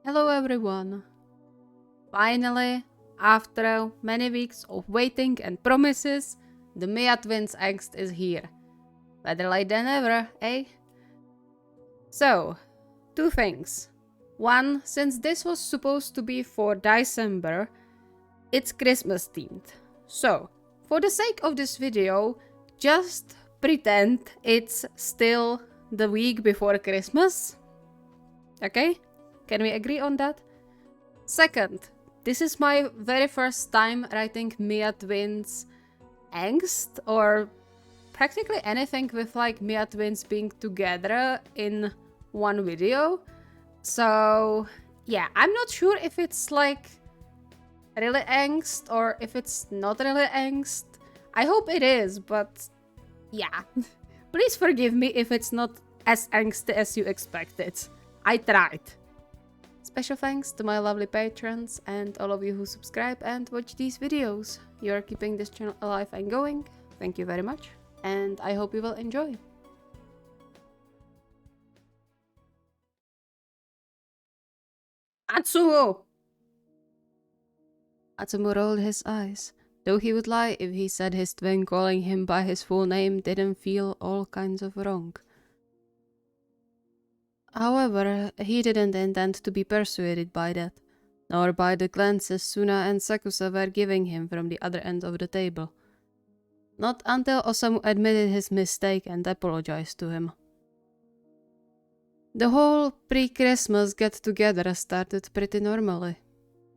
Hello everyone! Finally, after many weeks of waiting and promises, the Miya twins' Angst is here. Better late than ever, eh? So, two things. One, since this was supposed to be for December, it's Christmas themed. So, for the sake of this video, just pretend it's still the week before Christmas. Okay? Can we agree on that? Second, this is my very first time writing Miya twins Angst, or practically anything with like Miya twins being together in one video. So yeah, I'm not sure if it's like really Angst or if it's not really Angst. I hope it is, but yeah. Please forgive me if it's not as angsty as you expected. I tried. Special thanks to my lovely patrons and all of you who subscribe and watch these videos. You are keeping this channel alive and going. Thank you very much, and I hope you will enjoy. Atsumu! Atsumu rolled his eyes, though he would lie if he said his twin calling him by his full name didn't feel all kinds of wrong. However, he didn't intend to be persuaded by that, nor by the glances Suna and Sakusa were giving him from the other end of the table. Not until Osamu admitted his mistake and apologized to him. The whole pre-Christmas get-together started pretty normally.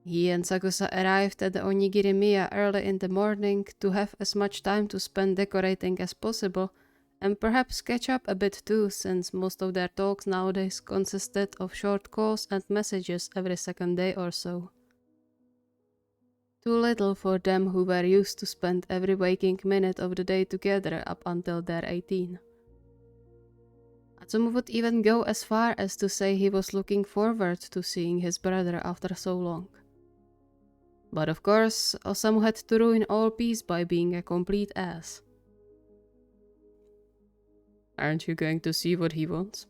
He and Sakusa arrived at the Onigiri Miya early in the morning to have as much time to spend decorating as possible, and perhaps catch up a bit too, since most of their talks nowadays consisted of short calls and messages every second day or so. Too little for them who were used to spend every waking minute of the day together up until they're 18. Atsumu would even go as far as to say he was looking forward to seeing his brother after so long. But of course, Osamu had to ruin all peace by being a complete ass. Aren't you going to see what he wants?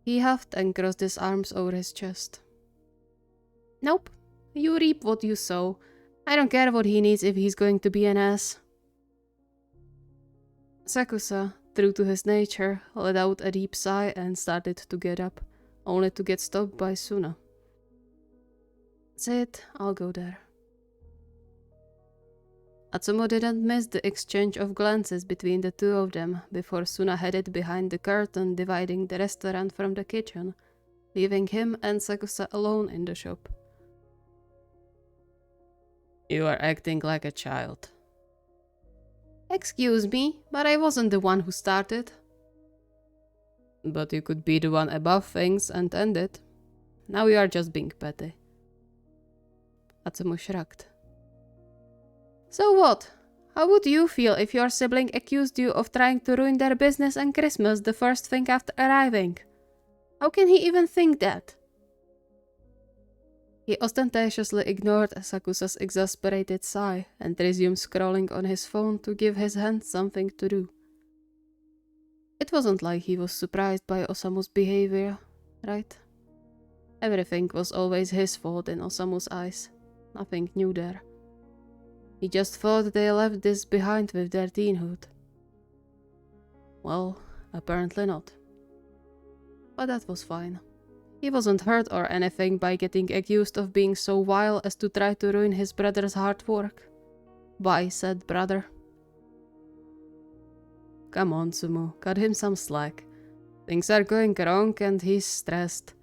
He huffed and crossed his arms over his chest. Nope. You reap what you sow. I don't care what he needs if he's going to be an ass. Sakusa, true to his nature, let out a deep sigh and started to get up, only to get stopped by Suna. Sit, I'll go there. Atsumu didn't miss the exchange of glances between the two of them before Suna headed behind the curtain dividing the restaurant from the kitchen, leaving him and Sakusa alone in the shop. You are acting like a child. Excuse me, but I wasn't the one who started. But you could be the one above things and end it. Now you are just being petty. Atsumu shrugged. So what? How would you feel if your sibling accused you of trying to ruin their business and Christmas the first thing after arriving? How can he even think that? He ostentatiously ignored Sakusa's exasperated sigh and resumed scrolling on his phone to give his hand something to do. It wasn't like he was surprised by Osamu's behavior, right? Everything was always his fault in Osamu's eyes. Nothing new there. He just thought they left this behind with their teenhood. Well, apparently not. But that was fine. He wasn't hurt or anything by getting accused of being so vile as to try to ruin his brother's hard work. Bye, said brother. Come on, Sumu, cut him some slack. Things are going wrong and he's stressed.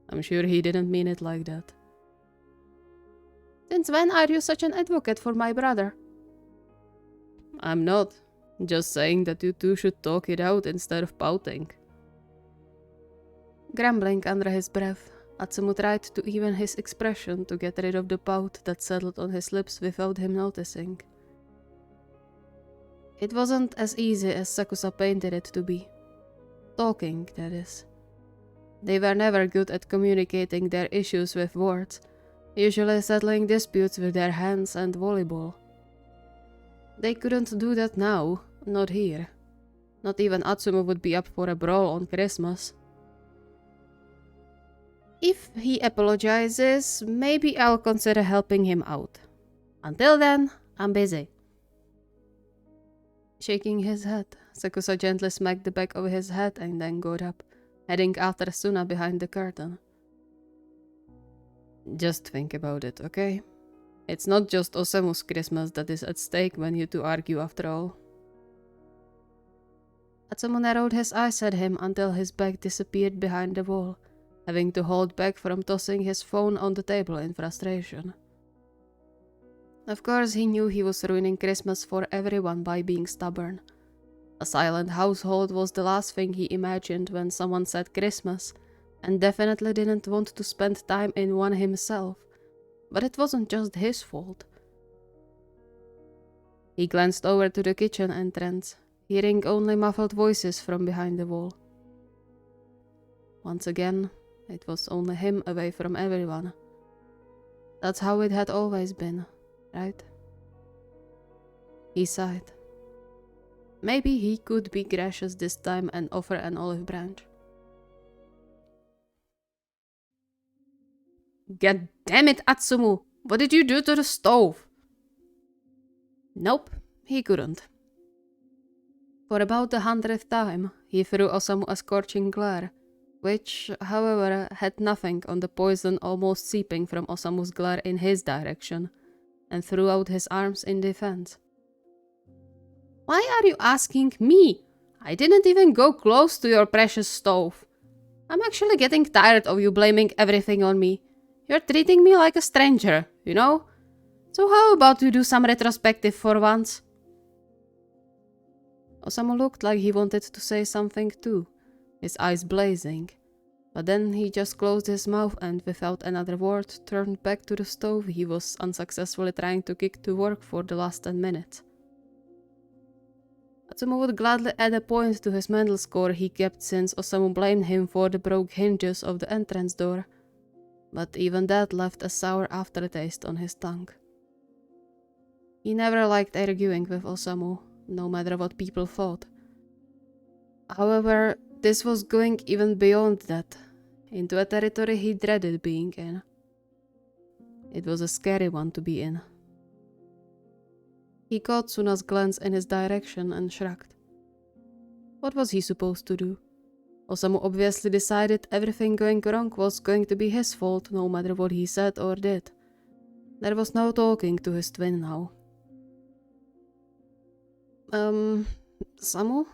I'm sure he didn't mean it like that. Since when are you such an advocate for my brother? I'm not. Just saying that you two should talk it out instead of pouting. Grumbling under his breath, Atsumu tried to even his expression to get rid of the pout that settled on his lips without him noticing. It wasn't as easy as Sakusa painted it to be. Talking, that is. They were never good at communicating their issues with words, usually settling disputes with their hands and volleyball. They couldn't do that now, not here. Not even Atsumu would be up for a brawl on Christmas. If he apologizes, maybe I'll consider helping him out. Until then, I'm busy. Shaking his head, Sakusa gently smacked the back of his head and then got up, heading after Suna behind the curtain. Just think about it, okay? It's not just Osamu's Christmas that is at stake when you two argue after all. Atsumu narrowed his eyes at him until his back disappeared behind the wall, having to hold back from tossing his phone on the table in frustration. Of course, he knew he was ruining Christmas for everyone by being stubborn. A silent household was the last thing he imagined when someone said Christmas, and definitely didn't want to spend time in one himself. But it wasn't just his fault. He glanced over to the kitchen entrance, hearing only muffled voices from behind the wall. Once again, it was only him away from everyone. That's how it had always been, right? He sighed. Maybe he could be gracious this time and offer an olive branch. God damn it, Atsumu! What did you do to the stove? Nope, he couldn't. For about the 100th time, he threw Osamu a scorching glare, which, however, had nothing on the poison almost seeping from Osamu's glare in his direction, and threw out his arms in defense. Why are you asking me? I didn't even go close to your precious stove. I'm actually getting tired of you blaming everything on me. You're treating me like a stranger, you know? So how about you do some retrospective for once? Osamu looked like he wanted to say something too, his eyes blazing. But then he just closed his mouth and without another word turned back to the stove he was unsuccessfully trying to kick to work for the last 10 minutes. Atsumu would gladly add a point to his mental score he kept since Osamu blamed him for the broke hinges of the entrance door, but even that left a sour aftertaste on his tongue. He never liked arguing with Osamu, no matter what people thought. However, this was going even beyond that, into a territory he dreaded being in. It was a scary one to be in. He caught Suna's glance in his direction and shrugged. What was he supposed to do? Osamu obviously decided everything going wrong was going to be his fault no matter what he said or did. There was no talking to his twin now. Samu?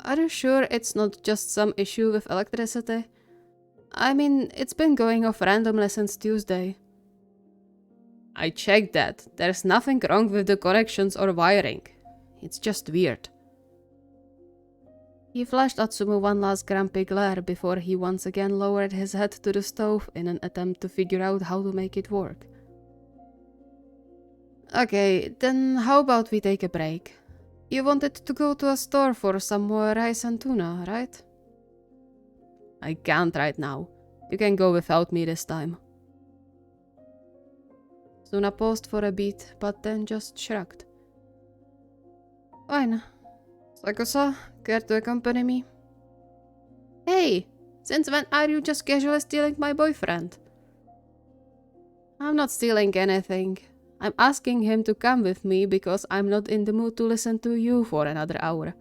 Are you sure it's not just some issue with electricity? I mean, it's been going off randomly since Tuesday. I checked that. There's nothing wrong with the connections or wiring. It's just weird. He flashed Atsumu one last grumpy glare before he once again lowered his head to the stove in an attempt to figure out how to make it work. Okay, then how about we take a break? You wanted to go to a store for some more rice and tuna, right? I can't right now. You can go without me this time. Suna paused for a beat, but then just shrugged. Fine. Sakusa, care to accompany me? Hey! Since when are you just casually stealing my boyfriend? I'm not stealing anything. I'm asking him to come with me because I'm not in the mood to listen to you for another hour.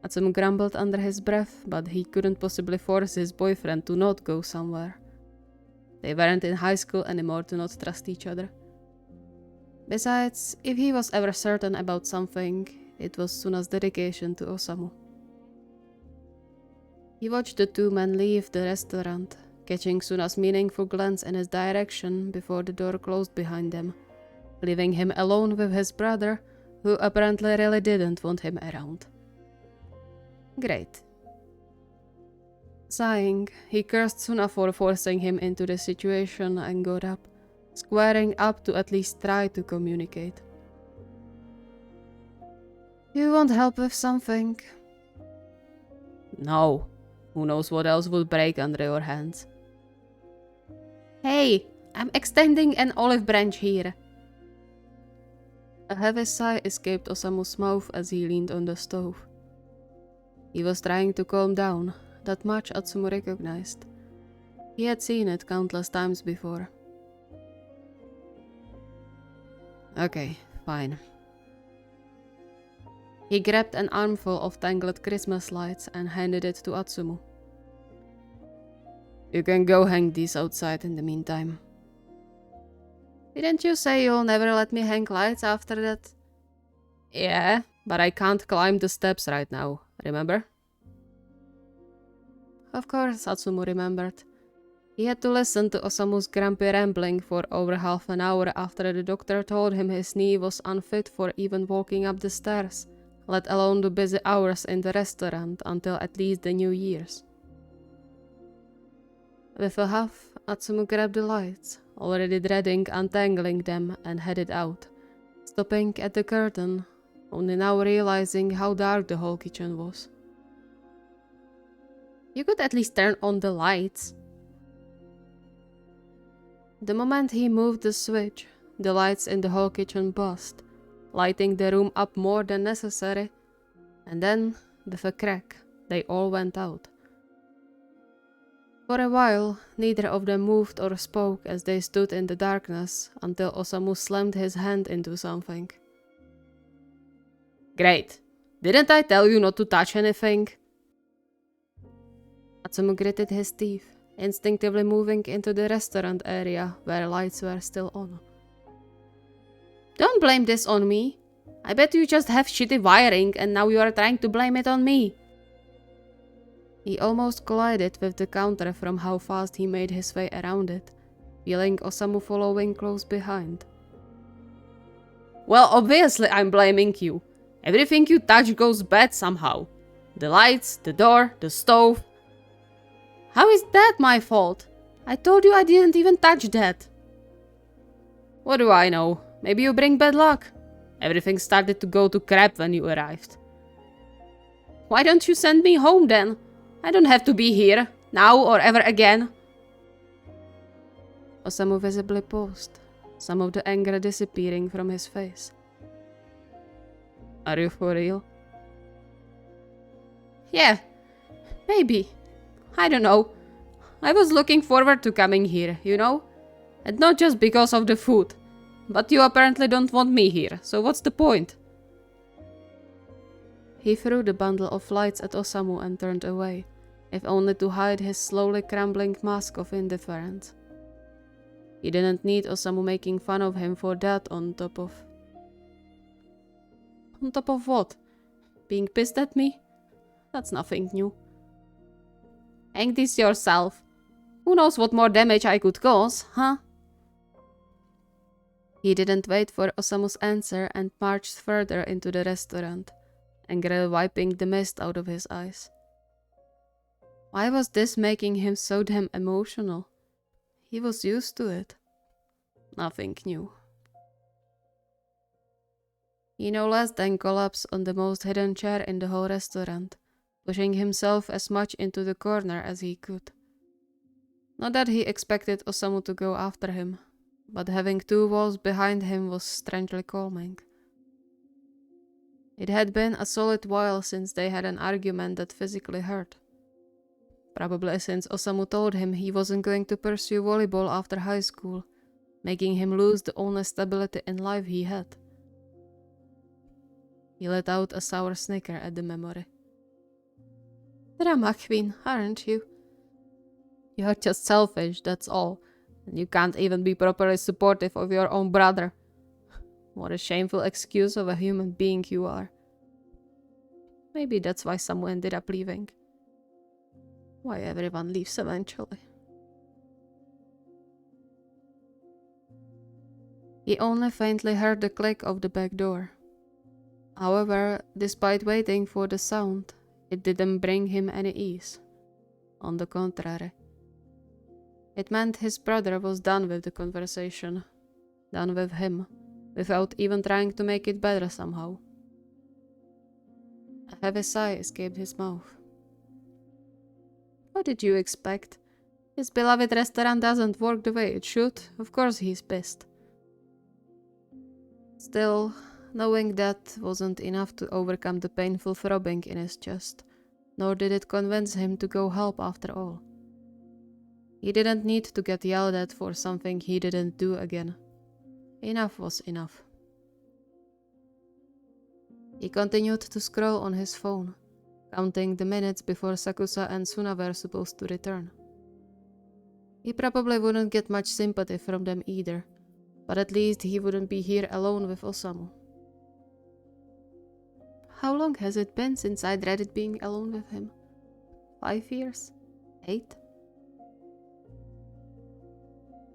Atsumu grumbled under his breath, but he couldn't possibly force his boyfriend to not go somewhere. They weren't in high school anymore to not trust each other. Besides, if he was ever certain about something, it was Suna's dedication to Osamu. He watched the two men leave the restaurant, catching Suna's meaningful glance in his direction before the door closed behind them, leaving him alone with his brother, who apparently really didn't want him around. Great. Sighing, he cursed Suna for forcing him into the situation and got up, squaring up to at least try to communicate. You want help with something? No. Who knows what else would break under your hands? Hey, I'm extending an olive branch here. A heavy sigh escaped Osamu's mouth as he leaned on the stove. He was trying to calm down, that much Atsumu recognized. He had seen it countless times before. Okay, fine. He grabbed an armful of tangled Christmas lights and handed it to Atsumu. You can go hang these outside in the meantime. Didn't you say you'll never let me hang lights after that? Yeah, but I can't climb the steps right now, remember? Of course, Atsumu remembered. He had to listen to Osamu's grumpy rambling for over half an hour after the doctor told him his knee was unfit for even walking up the stairs, let alone the busy hours in the restaurant until at least the New Year's. With a huff, Atsumu grabbed the lights, already dreading untangling them, and headed out, stopping at the curtain, only now realizing how dark the whole kitchen was. You could at least turn on the lights. The moment he moved the switch, the lights in the whole kitchen buzzed, lighting the room up more than necessary, and then, with a crack, they all went out. For a while, neither of them moved or spoke as they stood in the darkness until Osamu slammed his hand into something. Great! Didn't I tell you not to touch anything? Atsumu gritted his teeth, instinctively moving into the restaurant area where lights were still on. Don't blame this on me. I bet you just have shitty wiring and now you are trying to blame it on me. He almost collided with the counter from how fast he made his way around it, feeling Osamu following close behind. Well, obviously I'm blaming you. Everything you touch goes bad somehow. The lights, the door, the stove. How is that my fault? I told you I didn't even touch that. What do I know? Maybe you bring bad luck. Everything started to go to crap when you arrived. Why don't you send me home then? I don't have to be here, now or ever again. Osamu visibly paused, some of the anger disappearing from his face. Are you for real? Yeah, maybe. I don't know. I was looking forward to coming here, you know? And not just because of the food. But you apparently don't want me here, so what's the point? He threw the bundle of lights at Osamu and turned away, if only to hide his slowly crumbling mask of indifference. He didn't need Osamu making fun of him for that on top of... On top of what? Being pissed at me? That's nothing new. Hang this yourself. Who knows what more damage I could cause, huh? He didn't wait for Osamu's answer and marched further into the restaurant, angrily wiping the mist out of his eyes. Why was this making him so damn emotional? He was used to it. Nothing new. He no less than collapsed on the most hidden chair in the whole restaurant, pushing himself as much into the corner as he could. Not that he expected Osamu to go after him, but having two walls behind him was strangely calming. It had been a solid while since they had an argument that physically hurt. Probably since Osamu told him he wasn't going to pursue volleyball after high school, making him lose the only stability in life he had. He let out a sour snicker at the memory. Drama queen, aren't you? You're just selfish, that's all. And you can't even be properly supportive of your own brother. What a shameful excuse of a human being you are. Maybe that's why someone ended up leaving. Why everyone leaves eventually. He only faintly heard the click of the back door. However, despite waiting for the sound, it didn't bring him any ease. On the contrary. It meant his brother was done with the conversation, done with him, without even trying to make it better somehow. A heavy sigh escaped his mouth. What did you expect? His beloved restaurant doesn't work the way it should, of course he's pissed. Still, knowing that wasn't enough to overcome the painful throbbing in his chest, nor did it convince him to go help after all. He didn't need to get yelled at for something he didn't do again. Enough was enough. He continued to scroll on his phone, counting the minutes before Sakusa and Suna were supposed to return. He probably wouldn't get much sympathy from them either, but at least he wouldn't be here alone with Osamu. How long has it been since I dreaded being alone with him? 5 years? 8?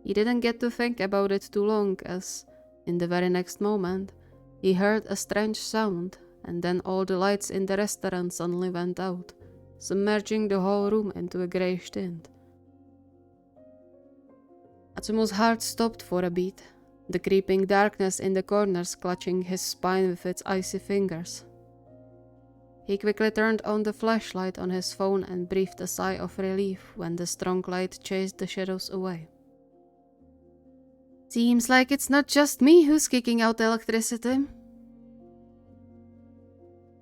He didn't get to think about it too long as, in the very next moment, he heard a strange sound, and then all the lights in the restaurant suddenly went out, submerging the whole room into a greyish tint. Atsumo's heart stopped for a beat, the creeping darkness in the corners clutching his spine with its icy fingers. He quickly turned on the flashlight on his phone and breathed a sigh of relief when the strong light chased the shadows away. Seems like it's not just me who's kicking out electricity.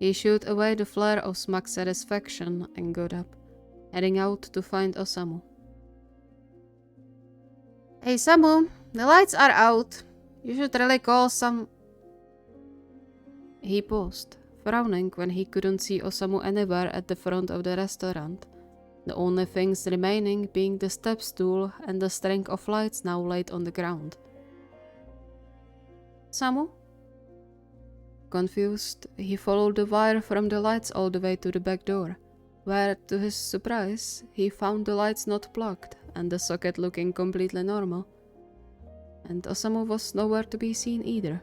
He shooed away the flare of smug satisfaction and got up, heading out to find Osamu. Hey Samu, the lights are out. You should really call some... He paused, frowning when he couldn't see Osamu anywhere at the front of the restaurant, the only things remaining being the step stool and the string of lights now laid on the ground. Samu? Confused, he followed the wire from the lights all the way to the back door, where, to his surprise, he found the lights not plugged and the socket looking completely normal. And Osamu was nowhere to be seen either.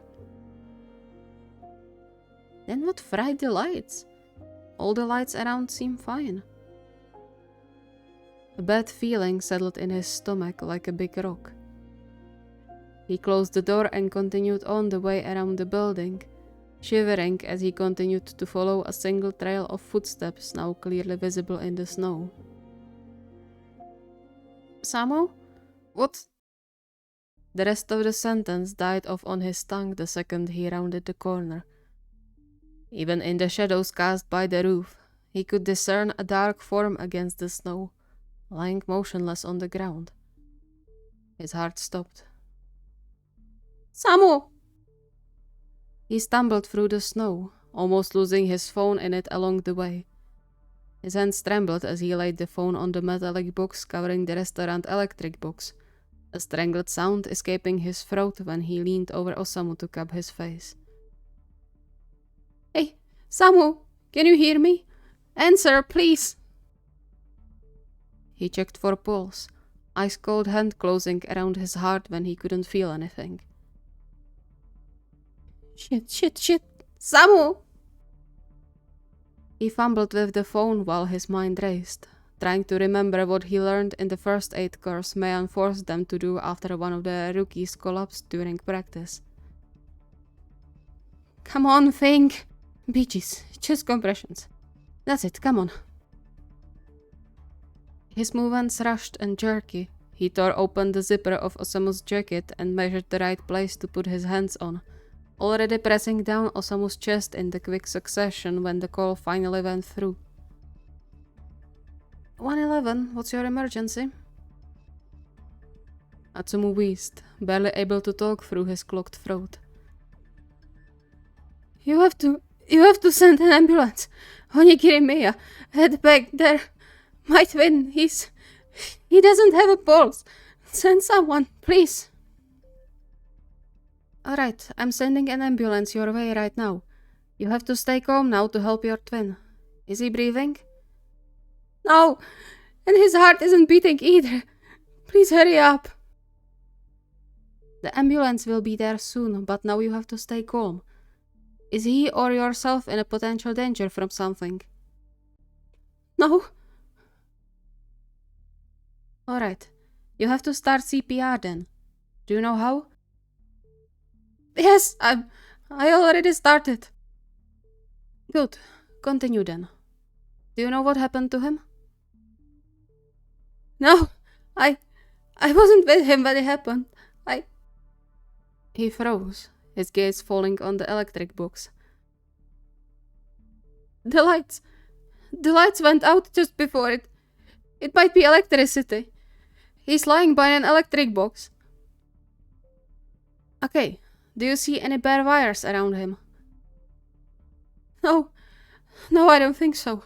Then what fried the lights? All the lights around seem fine. A bad feeling settled in his stomach like a big rock. He closed the door and continued on the way around the building, shivering as he continued to follow a single trail of footsteps now clearly visible in the snow. Samu? What? The rest of the sentence died off on his tongue the second he rounded the corner. Even in the shadows cast by the roof, he could discern a dark form against the snow, lying motionless on the ground. His heart stopped. Samu! He stumbled through the snow, almost losing his phone in it along the way. His hands trembled as he laid the phone on the metallic box covering the restaurant electric box, a strangled sound escaping his throat when he leaned over Osamu to cup his face. Hey, Samu, can you hear me? Answer, please! He checked for pulse, ice-cold hand closing around his heart when he couldn't feel anything. Shit, Samu! He fumbled with the phone while his mind raced, trying to remember what he learned in the first aid course Miya forced them to do after one of the rookies collapsed during practice. Come on, think! Beaches, chest compressions. That's it, come on. His movements rushed and jerky. He tore open the zipper of Osamu's jacket and measured the right place to put his hands on, already pressing down Osamu's chest in the quick succession when the call finally went through. 111, what's your emergency? Atsumu wheezed, barely able to talk through his clogged throat. You have to send an ambulance. Onigiri Miya, head back there. My twin, he doesn't have a pulse. Send someone, please. Alright, I'm sending an ambulance your way right now. You have to stay calm now to help your twin. Is he breathing? No, and his heart isn't beating either. Please hurry up. The ambulance will be there soon, but now you have to stay calm. Is he or yourself in a potential danger from something? No. Alright, you have to start CPR then. Do you know how? Yes, I already started. Good, continue then. Do you know what happened to him? No, I wasn't with him when it happened. He froze, his gaze falling on the electric box. The The lights went out just before it. It might be electricity. He's lying by an electric box. Okay, do you see any bare wires around him? No, I don't think so.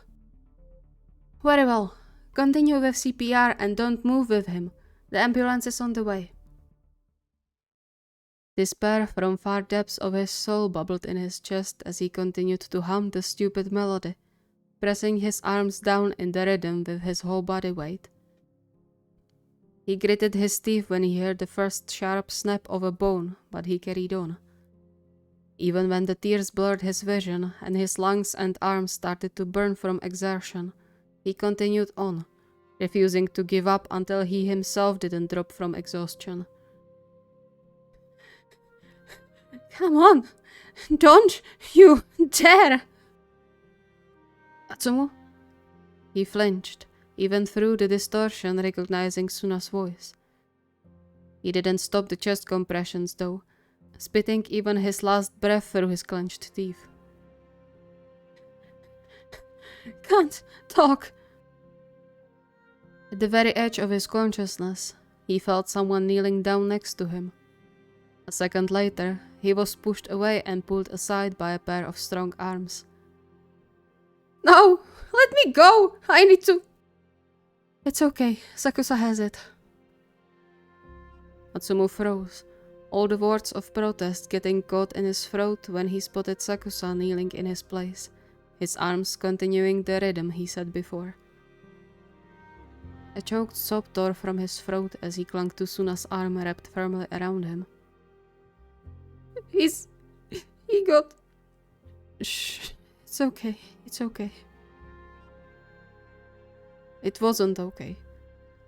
Very well. Continue with CPR and don't move with him. The ambulance is on the way. Despair from far depths of his soul bubbled in his chest as he continued to hum the stupid melody, pressing his arms down in the rhythm with his whole body weight. He gritted his teeth when he heard the first sharp snap of a bone, but he carried on. Even when the tears blurred his vision and his lungs and arms started to burn from exertion, he continued on, refusing to give up until he himself didn't drop from exhaustion. Come on! Don't you dare! Atsumu? He flinched, even through the distortion recognizing Suna's voice. He didn't stop the chest compressions though, spitting even his last breath through his clenched teeth. Can't talk. At the very edge of his consciousness, he felt someone kneeling down next to him. A second later, he was pushed away and pulled aside by a pair of strong arms. No! Let me go! I need to... It's okay, Sakusa has it. Atsumu froze, all the words of protest getting caught in his throat when he spotted Sakusa kneeling in his place, his arms continuing the rhythm he said before. A choked sob tore from his throat as he clung to Suna's arm wrapped firmly around him. He got... Shh, it's okay, it's okay. It wasn't okay.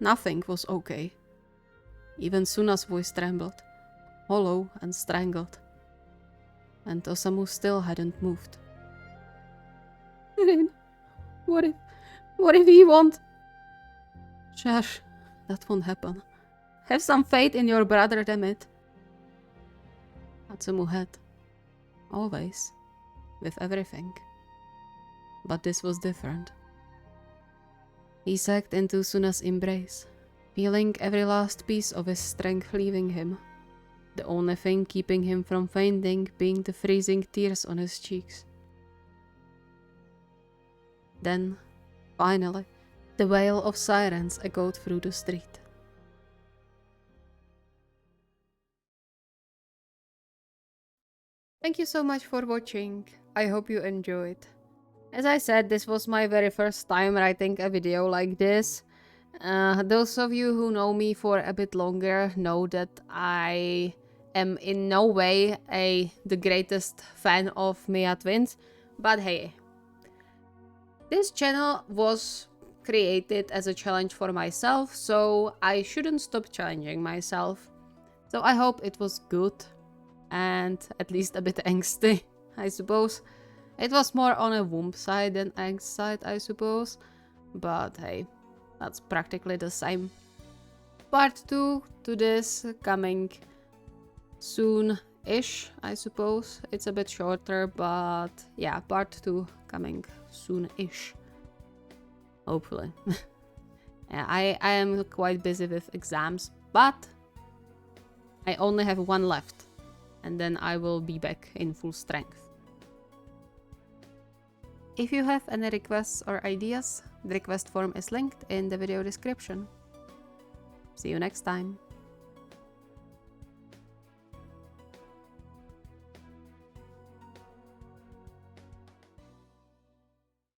Nothing was okay. Even Suna's voice trembled, hollow and strangled. And Osamu still hadn't moved. Rin, what if he won't? Shush, that won't happen. Have some faith in your brother, damn it. Atsumu had. Always. With everything. But this was different. He sagged into Suna's embrace, feeling every last piece of his strength leaving him, the only thing keeping him from fainting being the freezing tears on his cheeks. Then, finally, the wail of sirens echoed through the street. Thank you so much for watching. I hope you enjoyed. As I said, this was my very first time writing a video like this. Those of you who know me for a bit longer know that I am in no way the greatest fan of Miya twins, but hey, this channel was created as a challenge for myself, so I shouldn't stop challenging myself. So I hope it was good and at least a bit angsty, I suppose. It was more on a womb side than angst side, I suppose. But hey, that's practically the same. Part 2 to this coming soon-ish, I suppose. It's a bit shorter, but yeah, part 2 coming soon-ish. Hopefully. Yeah, I am quite busy with exams, but I only have one left. And then I will be back in full strength. If you have any requests or ideas, the request form is linked in the video description. See you next time.